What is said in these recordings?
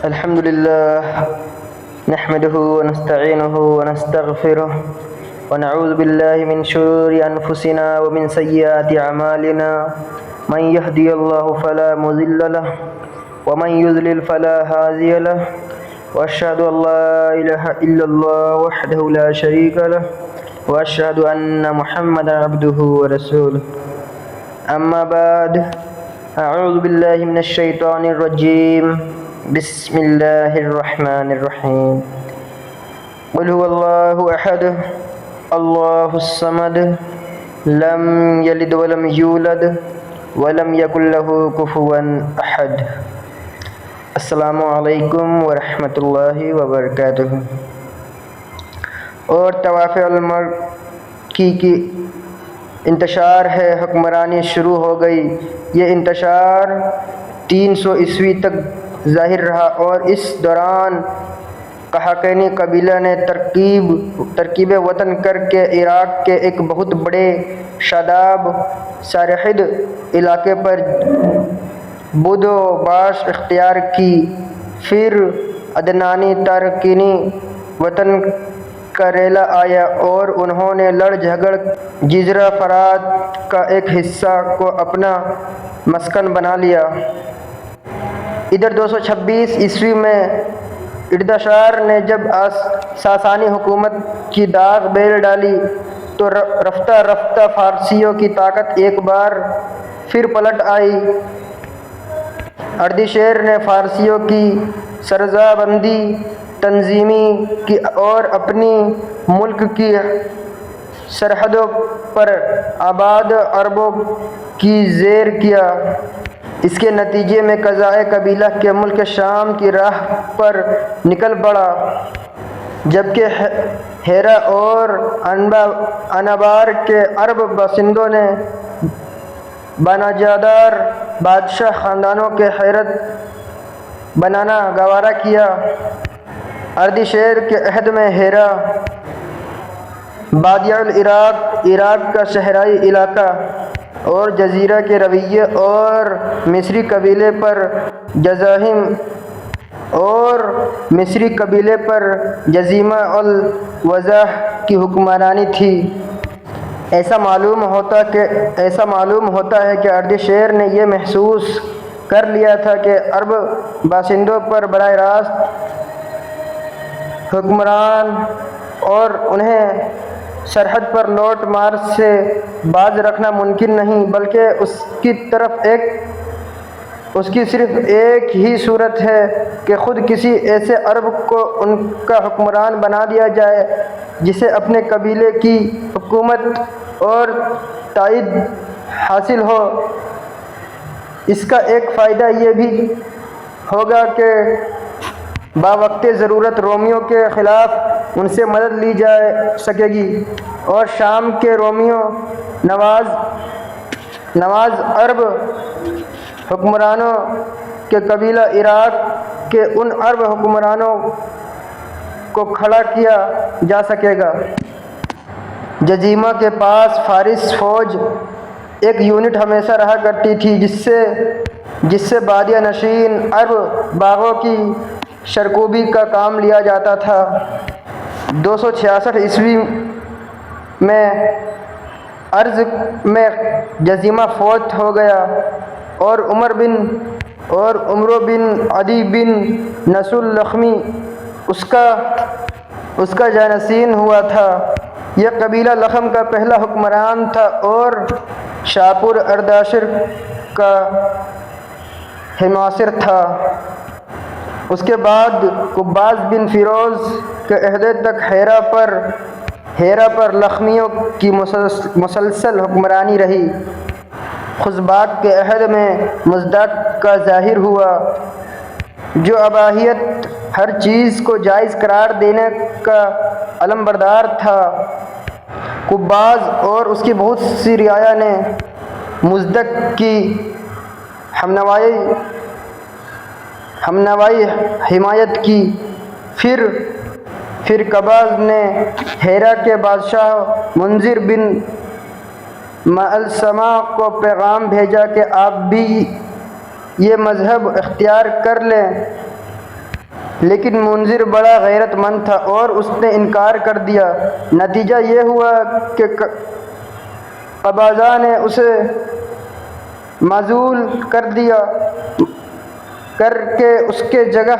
الحمد لله نحمده ونستعينه ونستغفره ونعوذ بالله من شرور أنفسنا ومن سيئات أعمالنا من يهدي الله فلا مضل له ومن يضلل فلا هادي له وأشهد أن لا إله إلا الله وحده لا شريك له وأشهد أن محمدا عبده ورسوله أما بعد أعوذ بالله من الشيطان الرجيم بسم الله الرحمن الرحيم قل هو الله أحد الله الصمد لم يلد ولم يولد ولم يكن له كفوا أحد السلام علیکم ورحمۃ اللہ وبرکاتہ۔ اور طواف المکی کی انتشار ہے، حکمرانی شروع ہو گئی۔ یہ انتشار 300 عیسوی تک ظاہر رہا اور اس دوران قحقینی قبیلہ نے ترکیب وطن کر کے عراق کے ایک بہت بڑے شاداب سرحد علاقے پر بود و باش اختیار کی۔ پھر عدنانی تارکینی وطن کا ریلا آیا اور انہوں نے لڑ جھگڑ جزیرہ فرات کا ایک حصہ کو اپنا مسکن بنا لیا۔ ادھر 226 عیسوی میں اردشار نے جب ساسانی حکومت کی داغ بیل ڈالی تو رفتہ رفتہ فارسیوں کی طاقت ایک بار پھر پلٹ آئی۔ اردشیر نے فارسیوں کی سرزہ بندی تنظیمی کی اور اپنی ملک کی سرحدوں پر آباد عربوں کی زیر کیا۔ اس کے نتیجے میں قضائے قبیلہ کے ملک شام کی راہ پر نکل پڑا، جبکہ ہیرا اور انبار کے عرب باشندوں نے بانجادار بادشاہ خاندانوں کے حیرت بنانا گوارا کیا۔ اردشیر کے عہد میں ہیرا بادیہ العراق، عراق کا صحرائی علاقہ اور جزیرہ کے رویے اور مصری قبیلے پر جزیمہ الوضح کی حکمرانی تھی۔ ایسا معلوم ہوتا ہے کہ اردشیر نے یہ محسوس کر لیا تھا کہ عرب باشندوں پر براہ راست حکمران اور انہیں سرحد پر لوٹ مار سے باز رکھنا ممکن نہیں، بلکہ اس کی صرف ایک ہی صورت ہے کہ خود کسی ایسے عرب کو ان کا حکمران بنا دیا جائے جسے اپنے قبیلے کی حکومت اور تائید حاصل ہو۔ اس کا ایک فائدہ یہ بھی ہوگا کہ باوقت ضرورت رومیوں کے خلاف ان سے مدد لی جا سکے گی اور شام کے رومیوں نواز عرب حکمرانوں کے قبیلہ عراق کے ان عرب حکمرانوں کو کھڑا کیا جا سکے گا۔ جزیمہ کے پاس فارس فوج ایک یونٹ ہمیشہ رہا کرتی تھی جس سے بادیہ نشین عرب باغوں کی سرکوبی کا کام لیا جاتا تھا۔ 266 عیسوی میں عرض میں جزیمہ فوت ہو گیا اور عمرو بن عدی بن نصر لخمی اس کا جانشین ہوا تھا۔ یہ قبیلہ لخم کا پہلا حکمران تھا اور شاپور اردشیر کا حماسر تھا۔ اس کے بعد قباز بن فیروز کے عہد تک ہیرا پر لخمیوں کی مسلسل حکمرانی رہی۔ خزباق کے عہد میں مزدق کا ظاہر ہوا، جو اباحیت ہر چیز کو جائز قرار دینے کا علمبردار تھا۔ قباز اور اس کی بہت سی رعایا نے مزدق کی ہمنوائی حمایت کی۔ پھر قباز نے ہیرا کے بادشاہ منذر بن ملسمہ کو پیغام بھیجا کہ آپ بھی یہ مذہب اختیار کر لیں۔ لیکن منذر بڑا غیرت مند تھا اور اس نے انکار کر دیا۔ نتیجہ یہ ہوا کہ قباضہ نے اسے معزول کر کے اس کے جگہ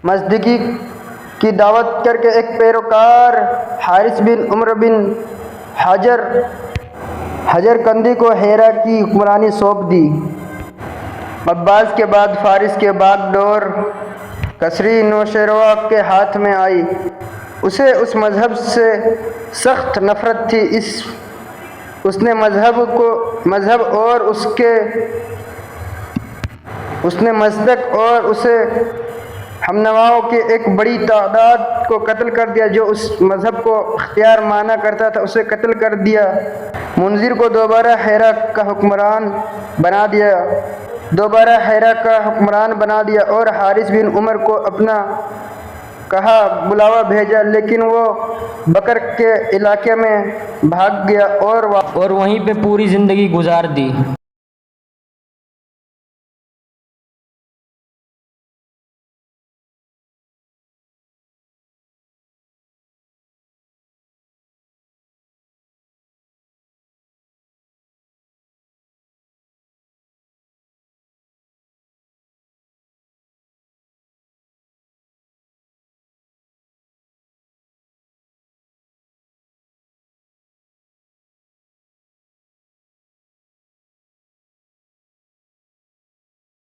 مزدگی کی دعوت کر کے ایک پیروکار حارث بن عمر بن حجر کندی کو ہیرا کی حکمرانی سونپ دی۔ عباس کے بعد فارس کے باغ ڈور کسری نوشیروان کے ہاتھ میں آئی۔ اسے اس مذہب سے سخت نفرت تھی۔ اس نے مذہب اور اس نے مصدق اور اسے ہمنواؤں کی ایک بڑی تعداد کو قتل کر دیا۔ جو اس مذہب کو اختیار مانا کرتا تھا اسے قتل کر دیا۔ منذر کو دوبارہ ہیرا کا حکمران بنا دیا اور حارث بن عمر کو اپنا کہا بلاوا بھیجا، لیکن وہ بکر کے علاقے میں بھاگ گیا اور وہیں پہ پوری زندگی گزار دی۔